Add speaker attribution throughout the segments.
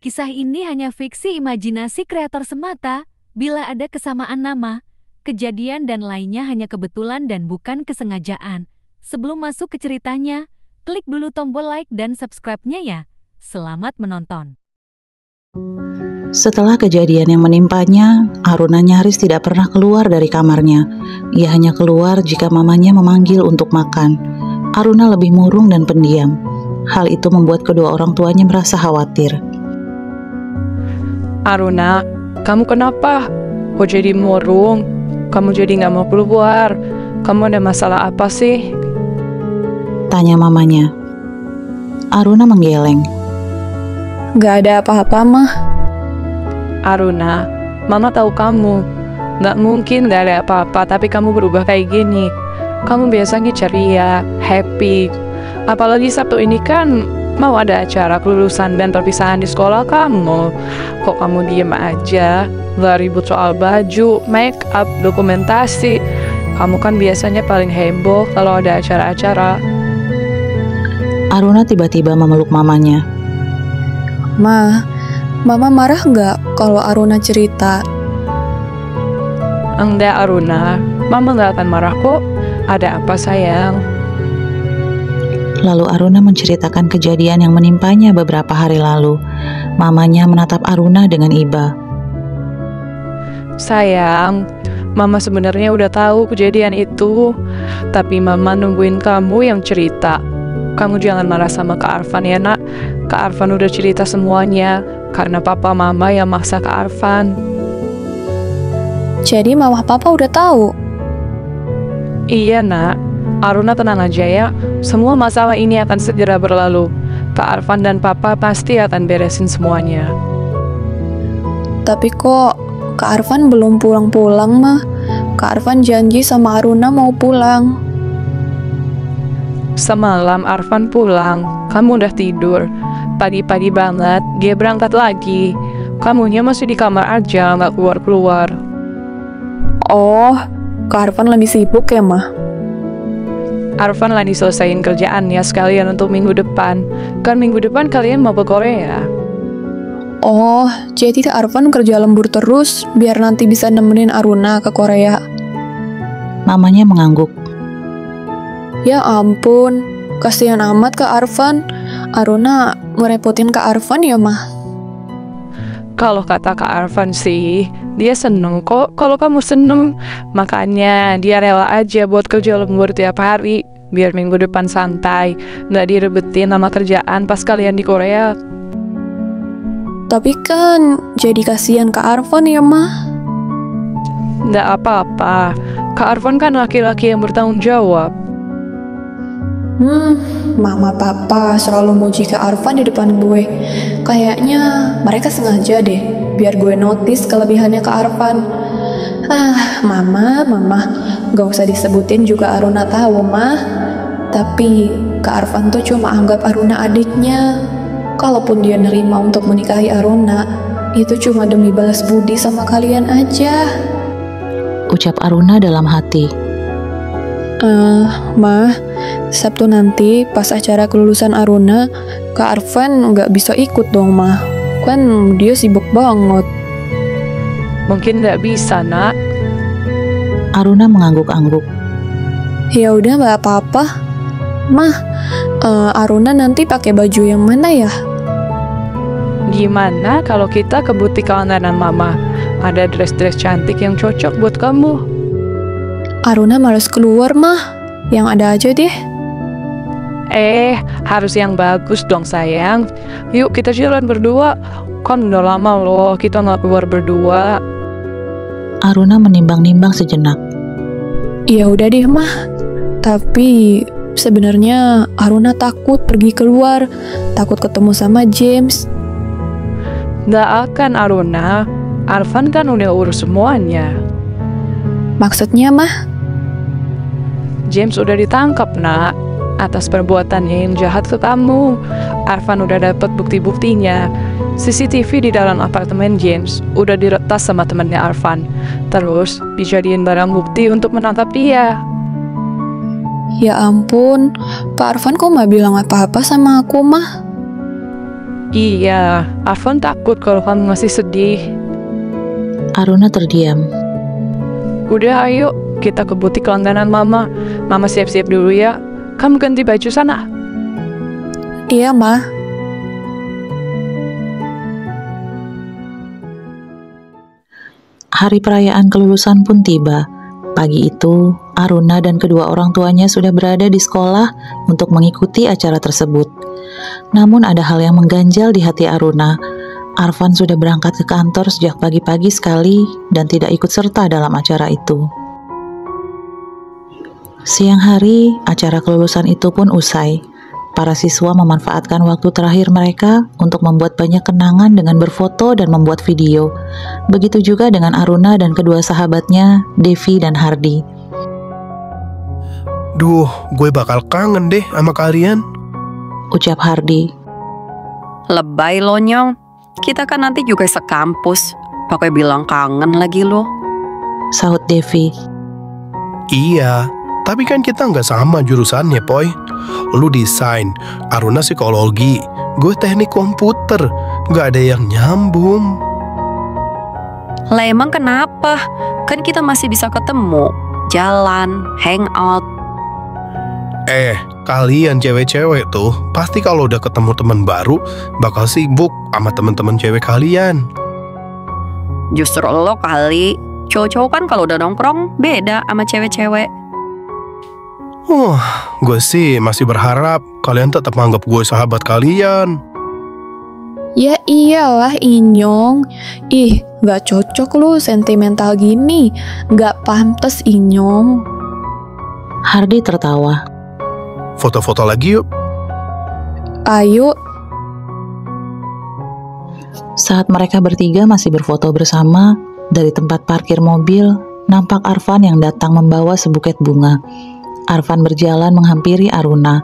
Speaker 1: Kisah ini hanya fiksi imajinasi kreator semata. Bila ada kesamaan nama, kejadian dan lainnya hanya kebetulan dan bukan kesengajaan. Sebelum masuk ke ceritanya, klik dulu tombol like dan subscribe-nya ya. Selamat menonton.
Speaker 2: Setelah kejadian yang menimpanya, Aruna nyaris tidak pernah keluar dari kamarnya. Ia hanya keluar jika mamanya memanggil untuk makan. Aruna lebih murung dan pendiam. Hal itu membuat kedua orang tuanya merasa khawatir.
Speaker 3: Aruna, kamu kenapa? Kok jadi murung? Kamu jadi gak mau keluar? Kamu ada masalah apa sih?
Speaker 2: Tanya mamanya. Aruna menggeleng.
Speaker 4: Gak ada apa-apa, Mah.
Speaker 3: Aruna, Mama tahu kamu. Gak mungkin gak ada apa-apa, tapi kamu berubah kayak gini. Kamu biasanya ceria, happy. Apalagi Sabtu ini kan mau ada acara kelulusan dan perpisahan di sekolah kamu. Kok kamu diem aja? Gak ribut soal baju, make up, dokumentasi. Kamu kan biasanya paling heboh kalau ada acara-acara.
Speaker 2: Aruna tiba-tiba memeluk mamanya.
Speaker 4: Ma, Mama marah nggak kalau Aruna cerita?
Speaker 3: Enggak Aruna, Mama gak akan marah kok. Ada apa sayang?
Speaker 2: Lalu Aruna menceritakan kejadian yang menimpanya beberapa hari lalu. Mamanya menatap Aruna dengan iba.
Speaker 3: Sayang, Mama sebenarnya udah tahu kejadian itu, tapi Mama nungguin kamu yang cerita. Kamu jangan marah sama Kak Arfan ya nak. Kak Arfan udah cerita semuanya, karena papa Mama yang maksa Kak Arfan.
Speaker 4: Jadi Mama Papa udah tahu?
Speaker 3: Iya nak, Aruna tenang aja ya. Semua masalah ini akan segera berlalu. Kak Arfan dan Papa pasti akan beresin semuanya.
Speaker 4: Tapi kok Kak Arfan belum pulang-pulang, Mah? Kak Arfan janji sama Aruna mau pulang.
Speaker 3: Semalam Arfan pulang, kamu udah tidur. Pagi-pagi banget, dia berangkat lagi. Kamunya masih di kamar aja, nggak keluar-keluar.
Speaker 4: Oh, Kak Arfan lebih sibuk ya, Mah?
Speaker 3: Arfan lagi selesaiin kerjaannya sekalian untuk minggu depan. Kan minggu depan kalian mau ke Korea.
Speaker 4: Oh, jadi Kak Arfan kerja lembur terus biar nanti bisa nemenin Aruna ke Korea.
Speaker 2: Mamanya mengangguk.
Speaker 4: Ya ampun, kasihan amat Kak Arfan. Aruna merepotin Kak Arfan ya, Mah?
Speaker 3: Kalau kata Kak Arfan sih, dia seneng kok kalau kamu seneng. Makanya dia rela aja buat kerja lembur tiap hari, biar minggu depan santai, nggak direbetin sama kerjaan pas kalian di Korea.
Speaker 4: Tapi kan jadi kasihan Kak Arfan ya, Mah?
Speaker 3: Nggak apa-apa, Kak Arfan kan laki-laki yang bertanggung jawab.
Speaker 4: Mama Papa selalu muji Kak Arfan di depan gue. Kayaknya mereka sengaja deh, biar gue notice kelebihannya Kak Arfan. Mama, gak usah disebutin juga Aruna tahu, Mah. Tapi Kak Arfan tuh cuma anggap Aruna adiknya. Kalaupun dia nerima untuk menikahi Aruna, itu cuma demi balas budi sama kalian aja.
Speaker 2: Ucap Aruna dalam hati.
Speaker 4: Mah, Sabtu nanti pas acara kelulusan Aruna, Kak Arfan nggak bisa ikut dong, Mah. Kan dia sibuk banget.
Speaker 3: Mungkin nggak bisa nak.
Speaker 2: Aruna mengangguk-angguk.
Speaker 4: Ya udah nggak apa-apa, Mah. Aruna nanti pakai baju yang mana ya?
Speaker 3: Gimana kalau kita ke butik langganan Mama? Ada dress-dress cantik yang cocok buat kamu.
Speaker 4: Aruna males keluar, Mah. Yang ada aja deh.
Speaker 3: Harus yang bagus dong sayang. Yuk kita jalan berdua. Kan udah lama loh kita nggak keluar berdua.
Speaker 2: Aruna menimbang-nimbang sejenak.
Speaker 4: Ya udah deh, Mah. Tapi sebenarnya Aruna takut pergi keluar, takut ketemu sama James.
Speaker 3: Nggak akan Aruna. Arfan kan udah urus semuanya.
Speaker 4: Maksudnya, Mah?
Speaker 3: James udah ditangkap nak, atas perbuatannya yang jahat ke kamu. Arfan udah dapet bukti-buktinya. CCTV di dalam apartemen James udah diretas sama temennya Arfan. Terus dijadiin barang bukti untuk menangkap dia.
Speaker 4: Ya ampun, Pak Arfan kok nggak bilang apa-apa sama aku, Mah?
Speaker 3: Iya, Arfan takut kalau kamu masih sedih.
Speaker 2: Aruna terdiam.
Speaker 3: Udah ayo, kita ke butik langganan Mama. Mama siap-siap dulu ya. Kamu ganti baju sana.
Speaker 4: Iya, Ma.
Speaker 2: Hari perayaan kelulusan pun tiba. Pagi itu, Aruna dan kedua orang tuanya sudah berada di sekolah untuk mengikuti acara tersebut. Namun ada hal yang mengganjal di hati Aruna. Arfan sudah berangkat ke kantor sejak pagi-pagi sekali dan tidak ikut serta dalam acara itu. Siang hari, acara kelulusan itu pun usai. Para siswa memanfaatkan waktu terakhir mereka untuk membuat banyak kenangan dengan berfoto dan membuat video. Begitu juga dengan Aruna dan kedua sahabatnya, Devi dan Hardi.
Speaker 5: Duh, gue bakal kangen deh sama kalian.
Speaker 2: Ucap Hardi.
Speaker 6: Lebay lo, Nyong. Kita kan nanti juga sekampus. Pakai bilang kangen lagi lo.
Speaker 2: Sahut Devi.
Speaker 5: Iya, tapi kan kita nggak sama jurusannya, Poy. Lu desain, Aruna psikologi, gue teknik komputer. Nggak ada yang nyambung.
Speaker 6: Lah emang kenapa? Kan kita masih bisa ketemu, jalan, hangout.
Speaker 5: Kalian cewek-cewek tuh pasti kalau udah ketemu teman baru bakal sibuk sama teman-teman cewek kalian.
Speaker 6: Justru lo kali. Cowok-cowok kan kalau udah nongkrong beda sama cewek-cewek.
Speaker 5: Gue sih masih berharap kalian tetap menganggap gue sahabat kalian.
Speaker 4: Ya iyalah, Inyong. Ih, gak cocok lu sentimental gini. Gak pantes, Inyong.
Speaker 2: Hardi tertawa.
Speaker 5: Foto-foto lagi yuk.
Speaker 4: Ayo.
Speaker 2: Saat mereka bertiga masih berfoto bersama, dari tempat parkir mobil, nampak Arfan yang datang membawa sebuket bunga. Arfan berjalan menghampiri Aruna,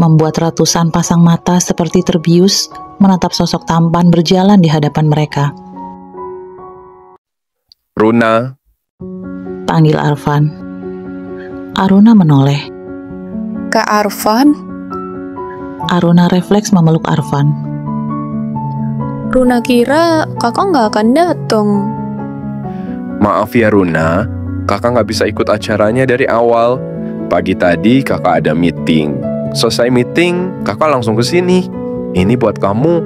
Speaker 2: membuat ratusan pasang mata seperti terbius menatap sosok tampan berjalan di hadapan mereka.
Speaker 7: Runa,
Speaker 2: Panggil Arfan. Aruna menoleh.
Speaker 4: Kak Arfan?
Speaker 2: Aruna refleks memeluk Arfan.
Speaker 4: Runa kira kakak nggak akan datang.
Speaker 7: maaf ya Runa, kakak nggak bisa ikut acaranya dari awal. Pagi tadi kakak ada meeting. Selesai meeting, kakak langsung ke sini. Ini buat kamu.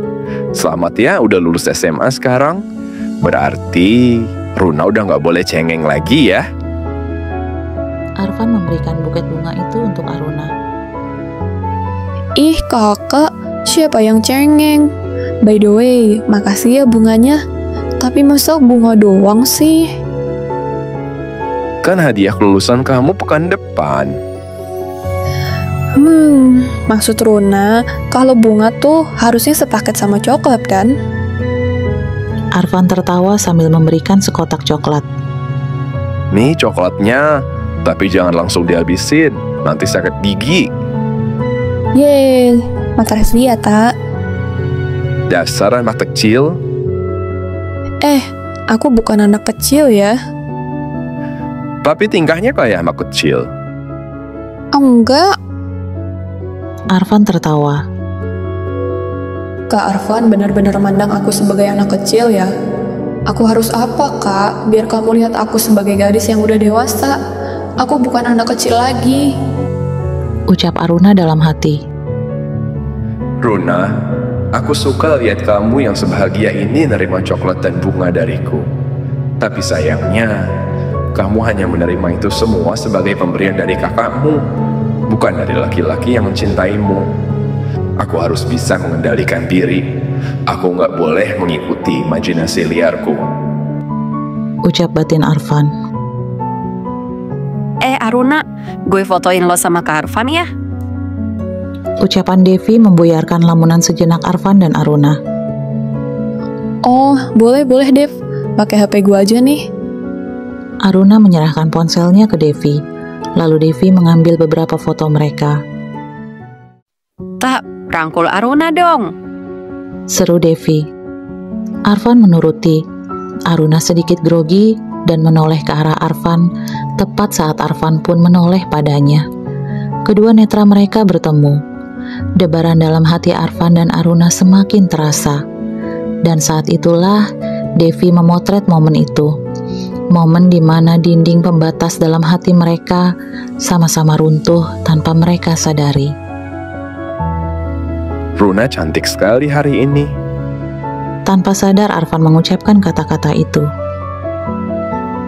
Speaker 7: Selamat ya, udah lulus SMA sekarang. Berarti Runa udah nggak boleh cengeng lagi ya.
Speaker 2: Arfan memberikan buket bunga itu untuk Aruna.
Speaker 4: Ih kakak, siapa yang cengeng? By the way, makasih ya bunganya. Tapi masa bunga doang sih?
Speaker 7: Kan hadiah kelulusan kamu pekan depan.
Speaker 4: Maksud Runa, kalau bunga tuh harusnya sepaket sama coklat kan?
Speaker 2: Arfan tertawa sambil memberikan sekotak coklat.
Speaker 7: Nih coklatnya, tapi jangan langsung dihabisin, nanti sakit gigi.
Speaker 4: Yeay, makasih ya tak.
Speaker 7: Dasar anak kecil.
Speaker 4: Aku bukan anak kecil ya.
Speaker 7: Tapi tingkahnya kayak anak kecil.
Speaker 4: Enggak.
Speaker 2: Arfan tertawa.
Speaker 4: Kak Arfan benar-benar mandang aku sebagai anak kecil ya. Aku harus apa kak, biar kamu lihat aku sebagai gadis yang udah dewasa. Aku bukan anak kecil lagi.
Speaker 2: Ucap Aruna dalam hati.
Speaker 7: Runa, aku suka lihat kamu yang sebahagia ini nerima coklat dan bunga dariku. Tapi sayangnya, kamu hanya menerima itu semua sebagai pemberian dari kakakmu, bukan dari laki-laki yang mencintaimu. Aku harus bisa mengendalikan diri. Aku nggak boleh mengikuti imajinasi liarku.
Speaker 2: Ucap batin Arfan.
Speaker 6: Aruna, gue fotoin lo sama Kak Arfan ya.
Speaker 2: Ucapan Devi membuyarkan lamunan sejenak Arfan dan Aruna.
Speaker 4: Oh, boleh Dev. Pakai HP gua aja nih.
Speaker 2: Aruna menyerahkan ponselnya ke Devi. Lalu Devi mengambil beberapa foto mereka.
Speaker 6: Tak, rangkul Aruna dong.
Speaker 2: Seru Devi. Arfan menuruti. Aruna sedikit grogi dan menoleh ke arah Arfan, tepat saat Arfan pun menoleh padanya. Kedua netra mereka bertemu. Debaran dalam hati Arfan dan Aruna semakin terasa. Dan saat itulah Devi memotret momen itu. Momen di mana dinding pembatas dalam hati mereka sama-sama runtuh tanpa mereka sadari.
Speaker 7: Runa cantik sekali hari ini.
Speaker 2: Tanpa sadar Arfan mengucapkan kata-kata itu.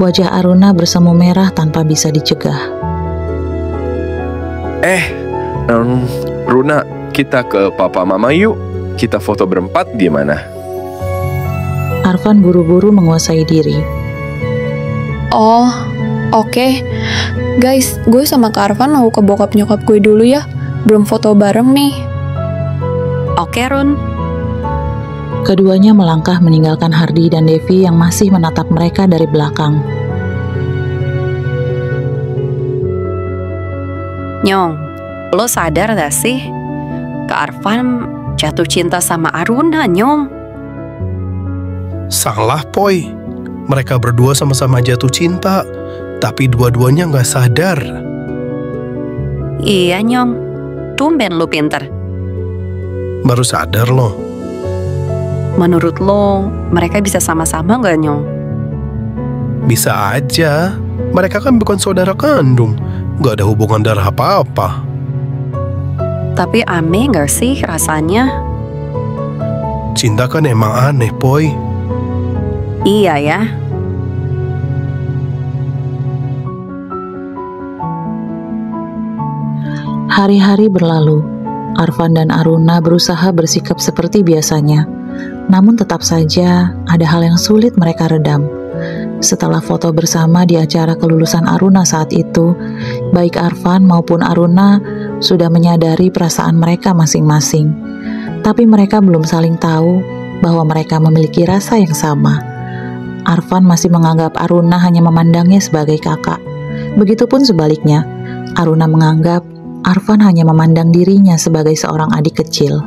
Speaker 2: Wajah Aruna bersemu merah tanpa bisa dicegah.
Speaker 7: Runa, kita ke papa mama yuk. Kita foto berempat di mana?
Speaker 2: Arfan buru-buru menguasai diri.
Speaker 4: Oh, oke. Guys, gue sama Kak Arfan mau ke bokap nyokap gue dulu ya. Belum foto bareng nih.
Speaker 6: Oke, Run.
Speaker 2: Keduanya melangkah meninggalkan Hardi dan Devi yang masih menatap mereka dari belakang.
Speaker 6: Nyong, lo sadar gak sih? Kak Arfan jatuh cinta sama Aruna, Nyong.
Speaker 5: Salah, Poi. Mereka berdua sama-sama jatuh cinta, tapi dua-duanya nggak sadar.
Speaker 6: Iya, Nyong. Tumben lo pinter.
Speaker 5: Baru sadar loh.
Speaker 6: Menurut lo, mereka bisa sama-sama gak, Nyong?
Speaker 5: Bisa aja. Mereka kan bukan saudara kandung. Nggak ada hubungan darah apa-apa.
Speaker 6: Tapi aneh gak sih rasanya?
Speaker 5: Cinta kan emang aneh, Poi.
Speaker 6: Iya ya.
Speaker 2: Hari-hari berlalu. Arfan dan Aruna berusaha bersikap seperti biasanya. Namun tetap saja ada hal yang sulit mereka redam. Setelah foto bersama di acara kelulusan Aruna saat itu, baik Arfan maupun Aruna sudah menyadari perasaan mereka masing-masing. Tapi mereka belum saling tahu bahwa mereka memiliki rasa yang sama. Arfan masih menganggap Aruna hanya memandangnya sebagai kakak. Begitupun sebaliknya, Aruna menganggap Arfan hanya memandang dirinya sebagai seorang adik kecil.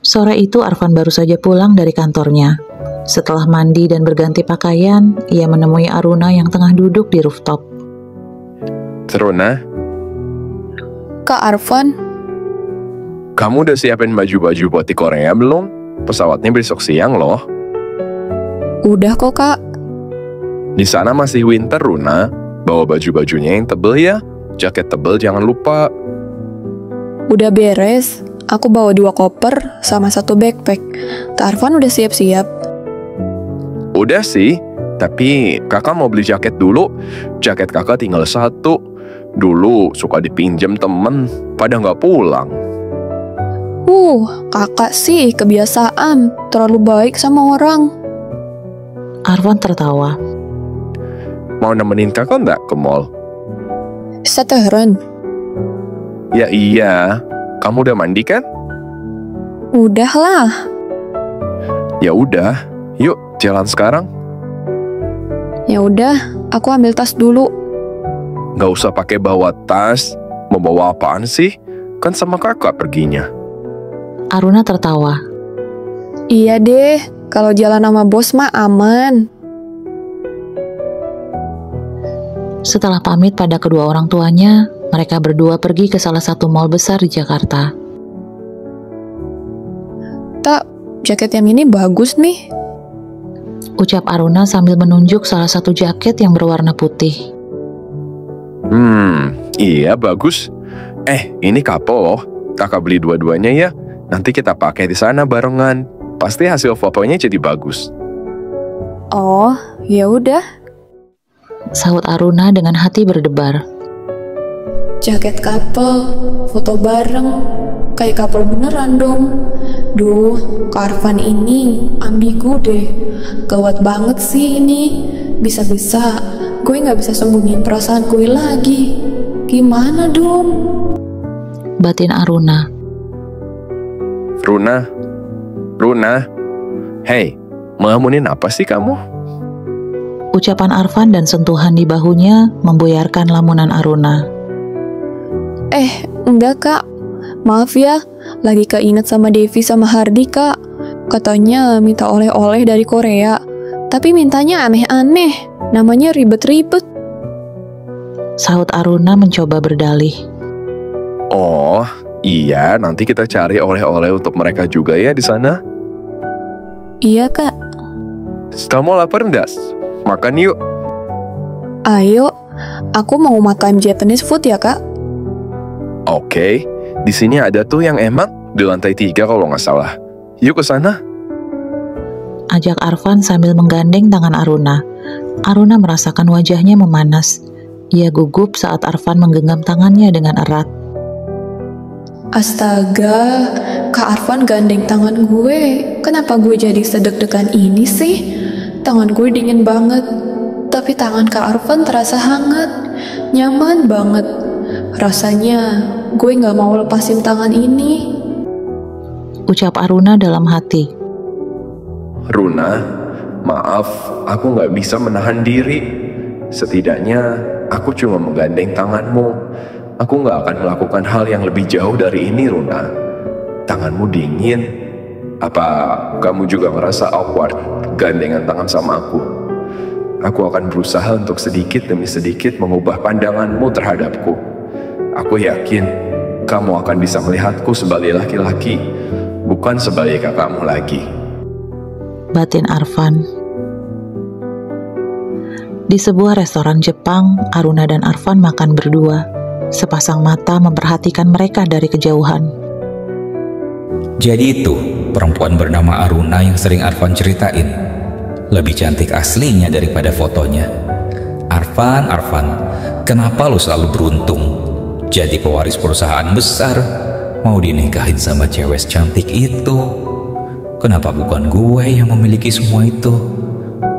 Speaker 2: Sore itu Arfan baru saja pulang dari kantornya. Setelah mandi dan berganti pakaian, ia menemui Aruna yang tengah duduk di rooftop.
Speaker 7: Runa,
Speaker 4: Kak Arfan,
Speaker 7: kamu udah siapin baju-baju buat di Korea belum? Pesawatnya besok siang loh.
Speaker 4: udah kok Kak.
Speaker 7: Di sana masih winter, Runa. Bawa baju-bajunya yang tebel ya. Jaket tebel jangan lupa.
Speaker 4: Udah beres. Aku bawa 2 koper sama 1 backpack. Kak Arfan udah siap-siap.
Speaker 7: Udah sih, tapi kakak mau beli jaket dulu. Jaket kakak tinggal 1. Dulu suka dipinjam temen, pada nggak pulang.
Speaker 4: Kakak sih kebiasaan, terlalu baik sama orang.
Speaker 2: Arfan tertawa.
Speaker 7: Mau nemenin kakak nggak ke mall?
Speaker 4: Seteren.
Speaker 7: Ya iya, kamu udah mandi kan?
Speaker 4: Udah lah.
Speaker 7: Ya udah, yuk jalan sekarang.
Speaker 4: Ya udah, aku ambil tas dulu.
Speaker 7: Nggak usah pakai bawa tas. Mau bawa apaan sih? Kan sama kakak perginya.
Speaker 2: Aruna tertawa.
Speaker 4: Iya deh, kalau jalan sama bos mah aman.
Speaker 2: Setelah pamit pada kedua orang tuanya, mereka berdua pergi ke salah satu mal besar di Jakarta.
Speaker 4: Tak, jaket yang ini bagus nih.
Speaker 2: Ucap Aruna sambil menunjuk salah satu jaket yang berwarna putih.
Speaker 7: Iya bagus. Ini kapo. Kakak beli dua-duanya ya. Nanti kita pakai di sana barengan. Pasti hasil fotonya jadi bagus.
Speaker 4: Oh, ya udah.
Speaker 2: Sahut Aruna dengan hati berdebar.
Speaker 4: Jaket couple, foto bareng, kayak couple beneran dong. Duh, Kak Arfan ini ambigu deh. Gawat banget sih ini. Bisa-bisa gue gak bisa sembunyiin perasaan gue lagi. Gimana dong?
Speaker 2: Batin Aruna.
Speaker 7: Runa, hei, ngelamunin apa sih kamu?
Speaker 2: Ucapan Arfan dan sentuhan di bahunya membuyarkan lamunan Aruna.
Speaker 4: Enggak Kak, maaf ya, lagi keinget sama Devi sama Hardi Kak. Katanya minta oleh-oleh dari Korea, tapi mintanya aneh-aneh, namanya ribet-ribet.
Speaker 2: Sahut Aruna mencoba berdalih.
Speaker 7: Oh, iya, nanti kita cari oleh-oleh untuk mereka juga ya di sana.
Speaker 4: Iya, Kak.
Speaker 7: Kamu lapar nggak? Makan yuk.
Speaker 4: Ayo, aku mau makan Japanese food ya, Kak.
Speaker 7: Oke, di sini ada tuh yang emang di lantai 3 kalau nggak salah. Yuk ke sana.
Speaker 2: Ajak Arfan sambil menggandeng tangan Aruna. Aruna merasakan wajahnya memanas. Ia gugup saat Arfan menggenggam tangannya dengan erat.
Speaker 4: Astaga, Kak Arfan gandeng tangan gue. Kenapa gue jadi sedeg-degan ini sih? Tangan gue dingin banget. Tapi tangan Kak Arfan terasa hangat. Nyaman banget. Rasanya gue gak mau lepasin tangan ini.
Speaker 2: Ucap Aruna dalam hati.
Speaker 7: Runa, maaf, aku nggak bisa menahan diri. Setidaknya, aku cuma menggandeng tanganmu. Aku nggak akan melakukan hal yang lebih jauh dari ini, Runa. Tanganmu dingin. Apa kamu juga merasa awkward gandengan tangan sama aku? Aku akan berusaha untuk sedikit demi sedikit mengubah pandanganmu terhadapku. Aku yakin kamu akan bisa melihatku sebagai laki-laki, bukan sebagai kakakmu lagi.
Speaker 2: Batin Arfan. Di sebuah restoran Jepang, Aruna dan Arfan makan berdua. Sepasang mata memperhatikan mereka dari kejauhan.
Speaker 8: Jadi itu perempuan bernama Aruna yang sering Arfan ceritain. Lebih cantik aslinya daripada fotonya. Arfan, kenapa lo selalu beruntung? Jadi pewaris perusahaan besar, mau dinikahin sama cewek cantik itu. Kenapa bukan gue yang memiliki semua itu?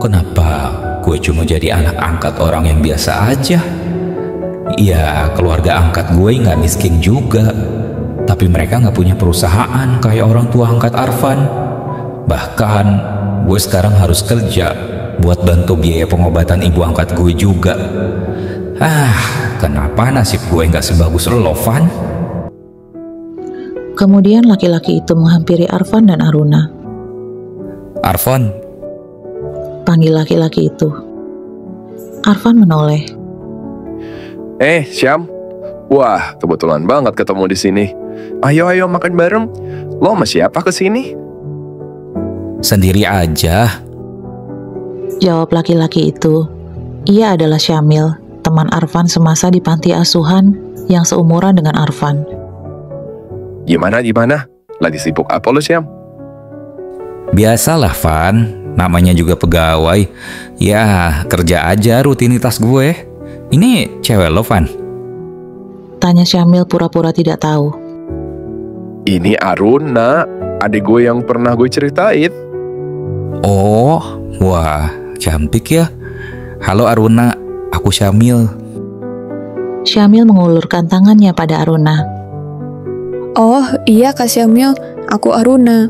Speaker 8: Kenapa gue cuma jadi anak angkat orang yang biasa aja? Ya, keluarga angkat gue nggak miskin juga. Tapi mereka nggak punya perusahaan kayak orang tua angkat Arfan. Bahkan, gue sekarang harus kerja buat bantu biaya pengobatan ibu angkat gue juga. Kenapa nasib gue nggak sebagus lo, Van?
Speaker 2: Kemudian laki-laki itu menghampiri Arfan dan Aruna.
Speaker 8: Arfan,
Speaker 2: Panggil laki-laki itu. Arfan menoleh.
Speaker 7: Syam. Wah, kebetulan banget ketemu di sini. Ayo makan bareng. Lo sama siapa kesini?
Speaker 8: sendiri aja.
Speaker 2: Jawab laki-laki itu. Ia adalah Syamil, teman Arfan semasa di panti asuhan yang seumuran dengan Arfan.
Speaker 7: Gimana? Lagi sibuk apa lo, Syam?
Speaker 8: Biasalah, Van. Namanya juga pegawai. Ya, kerja aja rutinitas gue. Ini cewek lo, Van?
Speaker 2: Tanya Syamil pura-pura tidak tahu.
Speaker 7: Ini Aruna, adik gue yang pernah gue ceritain.
Speaker 8: Oh, wah, cantik ya. Halo Aruna, aku Syamil.
Speaker 2: Syamil mengulurkan tangannya pada Aruna.
Speaker 4: Oh iya Kak Syamil, aku Aruna.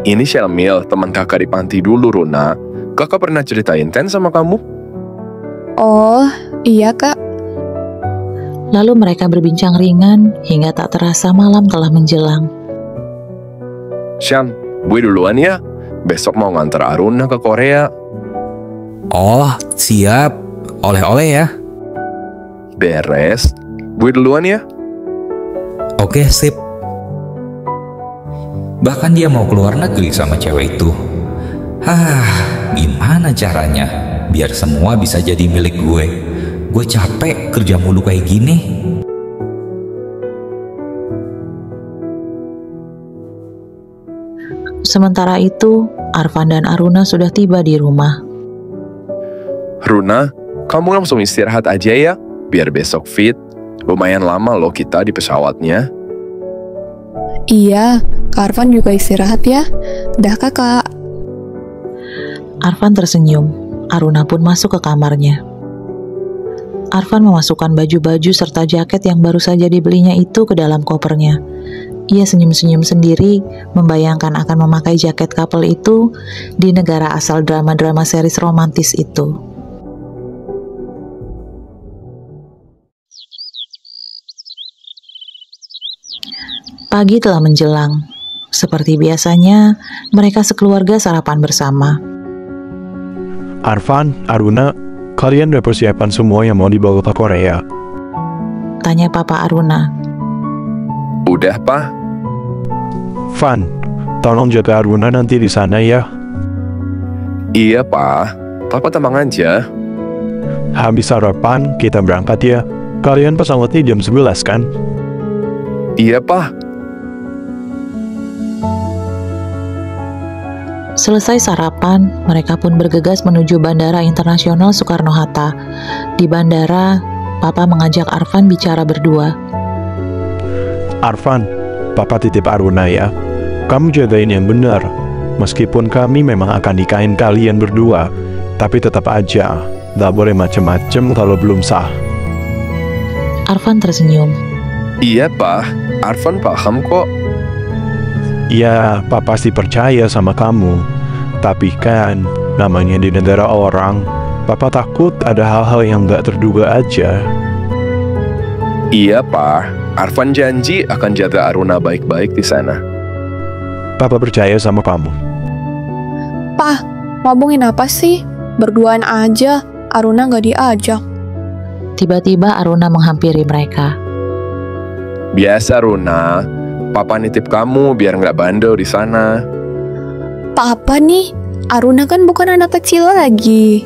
Speaker 7: Ini Syamil, teman kakak di panti dulu, Runa. Kakak pernah ceritain Ten sama kamu?
Speaker 4: Oh iya Kak.
Speaker 2: Lalu mereka berbincang ringan hingga tak terasa malam telah menjelang.
Speaker 7: Syam, gue duluan ya. Besok mau nganter Aruna ke Korea.
Speaker 8: Oh, siap. Oleh-oleh ya.
Speaker 7: Beres. Gue duluan ya.
Speaker 8: Oke, sip. Bahkan dia mau keluar negeri sama cewek itu. Gimana caranya biar semua bisa jadi milik gue? Gue capek kerja mulu kayak gini.
Speaker 2: Sementara itu, Arfan dan Aruna sudah tiba di rumah.
Speaker 7: Runa, kamu langsung istirahat aja ya, biar besok fit. Lumayan lama loh kita di pesawatnya.
Speaker 4: Iya, Kak Arfan juga istirahat ya. Dah kakak.
Speaker 2: Arfan tersenyum. Aruna pun masuk ke kamarnya. Arfan memasukkan baju-baju serta jaket yang baru saja dibelinya itu ke dalam kopernya. Ia senyum-senyum sendiri, membayangkan akan memakai jaket couple itu di negara asal drama-drama series romantis itu. Pagi telah menjelang. Seperti biasanya, mereka sekeluarga sarapan bersama.
Speaker 5: Arfan, Aruna, kalian udah persiapan semua yang mau dibawa ke Korea?
Speaker 2: Tanya Papa Aruna.
Speaker 7: Udah, Pa.
Speaker 9: Van, tolong jaga Aruna nanti di sana ya.
Speaker 7: Iya, Pa. Papa tenang aja.
Speaker 9: Habis sarapan, kita berangkat ya. Kalian pesawatnya jam 11 kan?
Speaker 7: Iya, Pa.
Speaker 2: Selesai sarapan, mereka pun bergegas menuju Bandara Internasional Soekarno-Hatta. Di bandara, Papa mengajak Arfan bicara berdua.
Speaker 9: Arfan, Papa titip Aruna ya. Kamu jagain yang benar. Meskipun kami memang akan nikahin kalian berdua, tapi tetap aja, gak boleh macem-macem kalau belum sah.
Speaker 2: Arfan tersenyum.
Speaker 7: Iya, Pa. Arfan paham kok.
Speaker 9: Ya, Papa pasti percaya sama kamu. Tapi kan, namanya di negara orang, Papa takut ada hal-hal yang gak terduga aja.
Speaker 7: Iya, Pa. Arfan janji akan jaga Aruna baik-baik di sana.
Speaker 9: Papa percaya sama kamu.
Speaker 4: Pa, ngomongin apa sih? Berduaan aja, Aruna gak diajak.
Speaker 2: Tiba-tiba Aruna menghampiri mereka.
Speaker 7: Biasa, Runa. Papa nitip kamu biar nggak bandel di sana.
Speaker 4: Papa nih, Aruna kan bukan anak kecil lagi.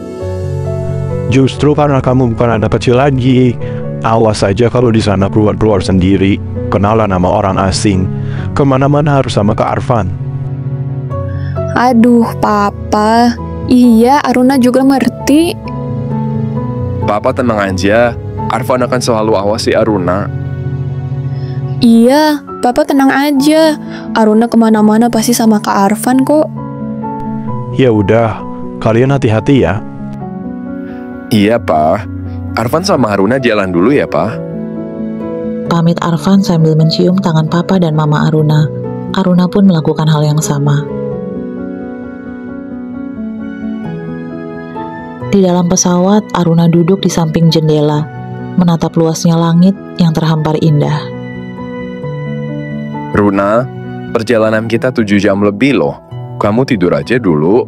Speaker 9: Justru karena kamu bukan anak kecil lagi, awas aja kalau di sana keluar-keluar sendiri, kenalan sama orang asing, kemana-mana harus sama Kak Arfan.
Speaker 4: Aduh, Papa. Iya, Aruna juga ngerti.
Speaker 7: Papa tenang aja. Arfan akan selalu awasi Aruna.
Speaker 4: Iya, Papa tenang aja. Aruna kemana-mana pasti sama Kak Arfan kok.
Speaker 9: Ya udah, kalian hati-hati ya.
Speaker 7: Iya, Pa. Arfan sama Aruna jalan dulu ya, Pa.
Speaker 2: Pamit Arfan sambil mencium tangan Papa dan Mama Aruna. Aruna pun melakukan hal yang sama. Di dalam pesawat, Aruna duduk di samping jendela, menatap luasnya langit yang terhampar indah.
Speaker 7: Runa, perjalanan kita 7 jam lebih loh. Kamu tidur aja dulu.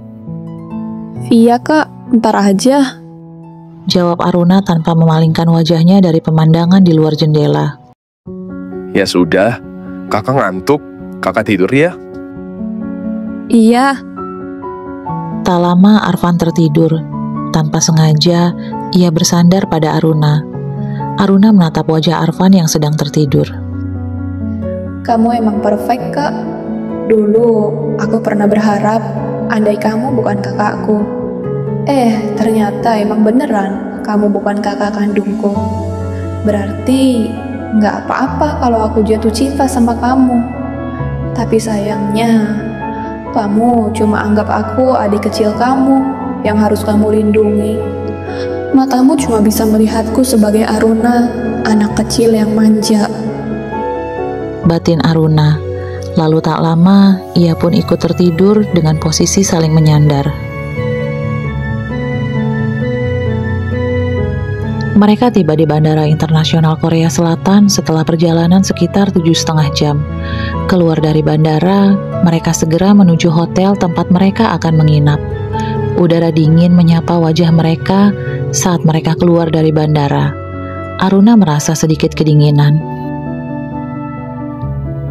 Speaker 4: Iya, Kak. Ntar aja.
Speaker 2: Jawab Aruna tanpa memalingkan wajahnya dari pemandangan di luar jendela.
Speaker 7: Ya sudah, kakak ngantuk. Kakak tidur ya.
Speaker 4: Iya.
Speaker 2: Tak lama Arfan tertidur. Tanpa sengaja, ia bersandar pada Aruna. Aruna menatap wajah Arfan yang sedang tertidur.
Speaker 4: Kamu emang perfect, Kak. Dulu, aku pernah berharap andai kamu bukan kakakku. Ternyata emang beneran kamu bukan kakak kandungku. Berarti nggak apa-apa kalau aku jatuh cinta sama kamu. Tapi sayangnya, kamu cuma anggap aku adik kecil kamu yang harus kamu lindungi. Matamu cuma bisa melihatku sebagai Aruna, anak kecil yang manja.
Speaker 2: Batin Aruna. Lalu tak lama, ia pun ikut tertidur dengan posisi saling menyandar. Mereka tiba di Bandara Internasional Korea Selatan setelah perjalanan sekitar 7,5 jam. Keluar dari bandara, mereka segera menuju hotel tempat mereka akan menginap. Udara dingin menyapa wajah mereka saat mereka keluar dari bandara. Aruna merasa sedikit kedinginan.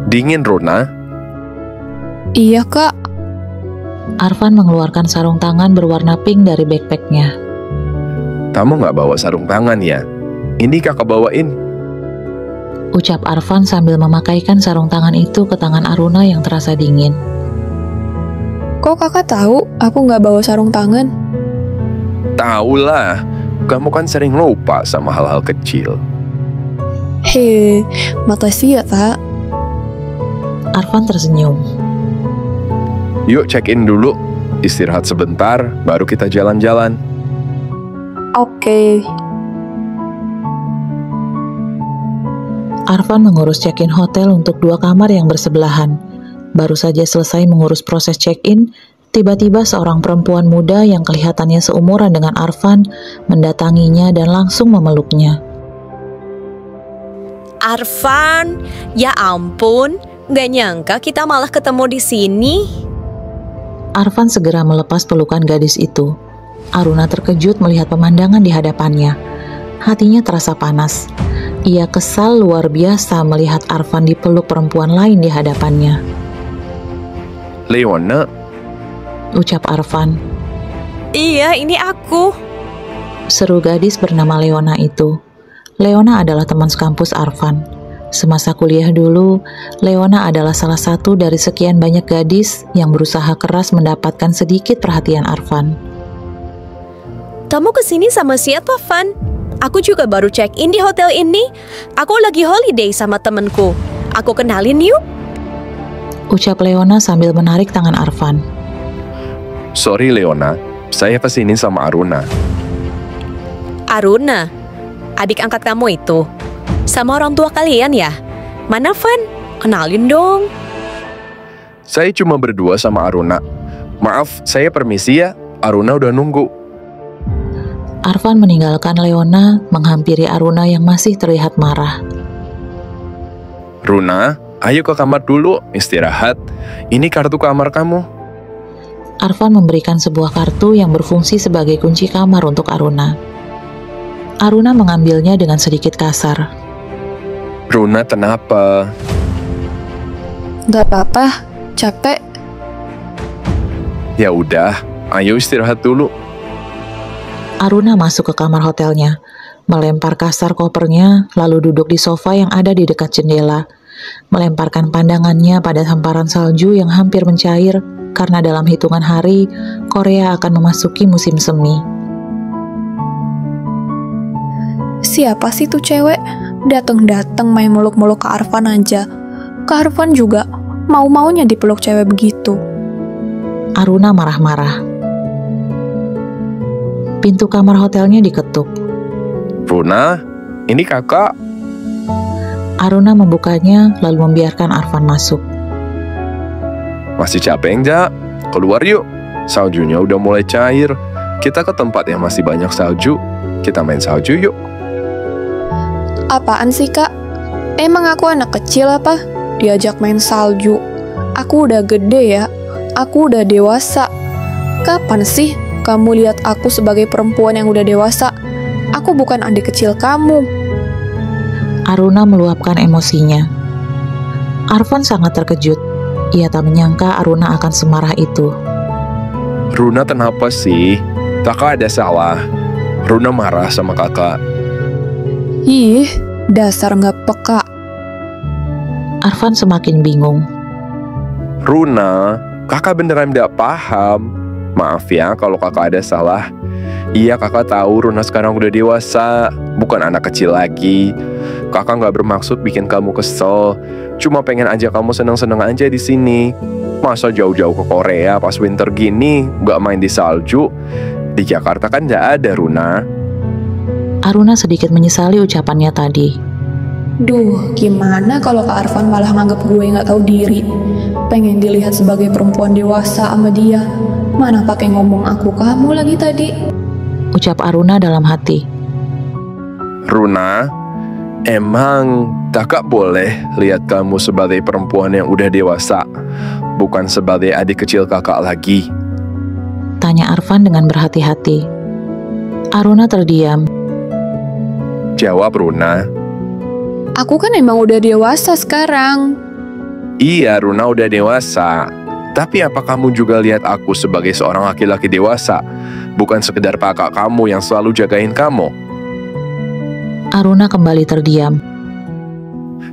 Speaker 7: Dingin, Runa?
Speaker 4: Iya, Kak.
Speaker 2: Arfan mengeluarkan sarung tangan berwarna pink dari backpacknya.
Speaker 7: Kamu nggak bawa sarung tangan ya? Ini kakak bawain.
Speaker 2: Ucap Arfan sambil memakaikan sarung tangan itu ke tangan Aruna yang terasa dingin.
Speaker 4: Kok kakak tahu aku nggak bawa sarung tangan?
Speaker 7: Tahu lah, kamu kan sering lupa sama hal-hal kecil.
Speaker 4: Makasih ya, Kak.
Speaker 2: Arfan tersenyum.
Speaker 7: Yuk check-in dulu, istirahat sebentar, baru kita jalan-jalan.
Speaker 4: Oke.
Speaker 2: Arfan mengurus check-in hotel untuk 2 kamar yang bersebelahan. Baru saja selesai mengurus proses check-in, tiba-tiba seorang perempuan muda yang kelihatannya seumuran dengan Arfan mendatanginya dan langsung memeluknya.
Speaker 6: Arfan, ya ampun, gak nyangka kita malah ketemu di sini.
Speaker 2: Arfan segera melepas pelukan gadis itu. Aruna terkejut melihat pemandangan di hadapannya. Hatinya terasa panas. Ia kesal luar biasa melihat Arfan dipeluk perempuan lain di hadapannya.
Speaker 7: Leona,
Speaker 2: Ucap Arfan.
Speaker 6: Iya, ini aku.
Speaker 2: Seru gadis bernama Leona itu. Leona adalah teman sekampus Arfan. Semasa kuliah dulu, Leona adalah salah satu dari sekian banyak gadis yang berusaha keras mendapatkan sedikit perhatian Arfan.
Speaker 10: Kamu kesini sama siapa, Van? Aku juga baru check-in di hotel ini. Aku lagi holiday sama temenku. Aku kenalin yuk.
Speaker 2: Ucap Leona sambil menarik tangan Arfan.
Speaker 7: sorry Leona, saya kesini sama Aruna.
Speaker 10: Aruna, adik angkat kamu itu. Sama orang tua kalian ya? Mana Van? Kenalin dong.
Speaker 7: Saya cuma berdua sama Aruna. Maaf, saya permisi ya, Aruna udah nunggu.
Speaker 2: Arfan meninggalkan Leona, menghampiri Aruna yang masih terlihat marah.
Speaker 7: Runa, ayo ke kamar dulu, istirahat. Ini kartu kamar kamu.
Speaker 2: Arfan memberikan sebuah kartu yang berfungsi sebagai kunci kamar untuk Aruna. Aruna mengambilnya dengan sedikit kasar.
Speaker 7: Runa, kenapa?
Speaker 4: Gak apa-apa, capek.
Speaker 7: Ya udah, ayo istirahat dulu.
Speaker 2: Aruna masuk ke kamar hotelnya, melempar kasar kopernya, lalu duduk di sofa yang ada di dekat jendela, melemparkan pandangannya pada hamparan salju yang hampir mencair karena dalam hitungan hari, Korea akan memasuki musim semi.
Speaker 4: Siapa sih tuh cewek? Dateng-dateng main meluk-meluk ke Arfan aja. Ke Arfan juga mau-maunya dipeluk cewek begitu.
Speaker 2: Aruna marah-marah. Pintu kamar hotelnya diketuk.
Speaker 7: Runa, ini kakak.
Speaker 2: Aruna membukanya lalu membiarkan Arfan masuk.
Speaker 7: Masih capek enggak? Keluar yuk. Saljunya udah mulai cair. Kita ke tempat yang masih banyak salju. Kita main salju yuk.
Speaker 4: Apaan sih kak? Emang aku anak kecil apa? Diajak main salju. Aku udah gede ya. Aku udah dewasa. Kapan sih kamu lihat aku sebagai perempuan yang udah dewasa? Aku bukan adik kecil kamu.
Speaker 2: Aruna meluapkan emosinya. Arfan sangat terkejut. Ia tak menyangka Aruna akan semarah itu.
Speaker 7: Runa, kenapa sih? Kakak ada salah. Runa marah sama kakak.
Speaker 4: Ih, dasar nggak peka.
Speaker 2: Arfan semakin bingung.
Speaker 7: Runa, kakak beneran gak paham. Maaf ya kalau kakak ada salah. Iya, kakak tahu Runa sekarang udah dewasa, bukan anak kecil lagi. Kakak gak bermaksud bikin kamu kesel. Cuma pengen aja kamu seneng-seneng aja di sini. Masa jauh-jauh ke Korea pas winter gini gak main di salju? Di Jakarta kan gak ada, Runa.
Speaker 2: Aruna sedikit menyesali ucapannya tadi.
Speaker 4: Duh, gimana kalau Kak Arfan malah nganggep gue nggak tahu diri? Pengen dilihat sebagai perempuan dewasa sama dia. Mana pakai ngomong aku kamu lagi tadi?
Speaker 2: Ucap Aruna dalam hati.
Speaker 7: Runa, emang kakak boleh lihat kamu sebagai perempuan yang udah dewasa, bukan sebagai adik kecil kakak lagi?
Speaker 2: Tanya Arfan dengan berhati-hati. Aruna terdiam.
Speaker 7: Jawab, Runa.
Speaker 4: Aku kan emang udah dewasa sekarang.
Speaker 7: Iya, Runa udah dewasa. Tapi apa kamu juga lihat aku sebagai seorang laki-laki dewasa? Bukan sekedar kakak kamu yang selalu jagain kamu?
Speaker 2: Aruna kembali terdiam.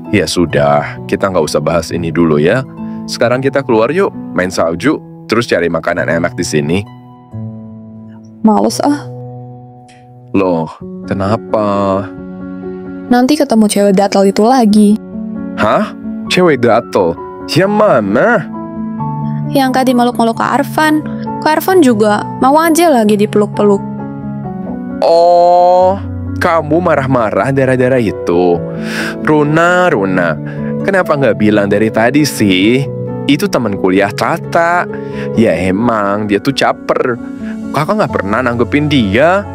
Speaker 7: Ya sudah, kita nggak usah bahas ini dulu ya. Sekarang kita keluar yuk, main salju, terus cari makanan enak di sini.
Speaker 4: Males ah.
Speaker 7: Loh, kenapa?
Speaker 4: Nanti ketemu cewek gatel itu lagi.
Speaker 7: Hah? Cewek gatel? Yang mana?
Speaker 4: Yang tadi meluk-meluk ke Arfan. Kak Arfan juga mau aja lagi dipeluk-peluk.
Speaker 7: Oh, kamu marah-marah darah-darah itu. Runa, kenapa nggak bilang dari tadi sih? Itu teman kuliah Tata. Ya emang, dia tuh caper. Kakak nggak pernah nanggepin dia.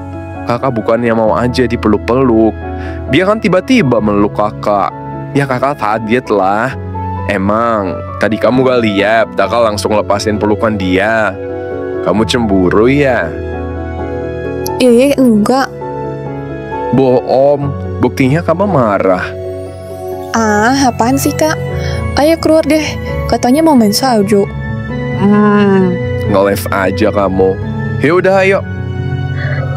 Speaker 7: Kakak bukannya mau aja dipeluk-peluk. Dia kan tiba-tiba meluk kakak. Ya kakak kaget lah. Emang, tadi kamu gak lihat kakak langsung lepasin pelukan dia. Kamu cemburu ya?
Speaker 4: Enggak.
Speaker 7: Bohong, Buktinya kamu marah.
Speaker 4: Ah, apaan sih kak? Ayo keluar deh, katanya mau main salju.
Speaker 7: Nge-live aja kamu. Yaudah ayo.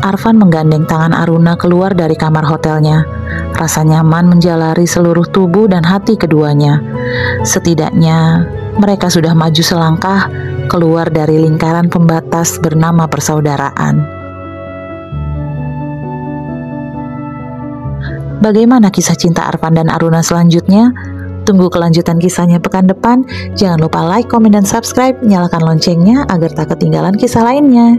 Speaker 2: Arfan menggandeng tangan Aruna keluar dari kamar hotelnya. Rasa nyaman menjalari seluruh tubuh dan hati keduanya. Setidaknya mereka sudah maju selangkah keluar dari lingkaran pembatas bernama persaudaraan. Bagaimana kisah cinta Arfan dan Aruna selanjutnya? Tunggu kelanjutan kisahnya pekan depan. Jangan lupa like, komen, dan subscribe. Nyalakan loncengnya agar tak ketinggalan kisah lainnya.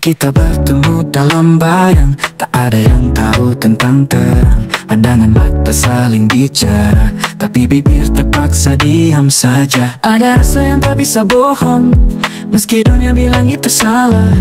Speaker 11: Kita bertemu dalam bayang, tak ada yang tahu tentang terang. Pandangan mata saling bicara, tapi bibir terpaksa diam saja. Ada rasa yang tak bisa bohong, meski dunia bilang itu salah.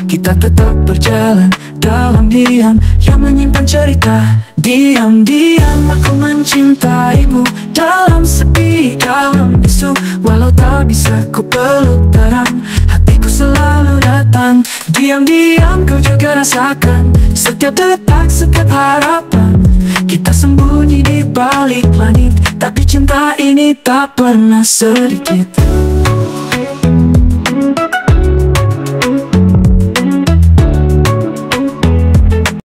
Speaker 11: Kita tetap berjalan dalam diam, yang menyimpan cerita. Diam-diam aku mencintaimu, dalam sepi, dalam bisu. Walau tak bisa ku peluk terang, hatiku selalu datang. Diam-diam kau juga rasakan setiap detak, setiap harapan. Kita sembunyi di balik langit, tapi cinta ini tak pernah sedikit.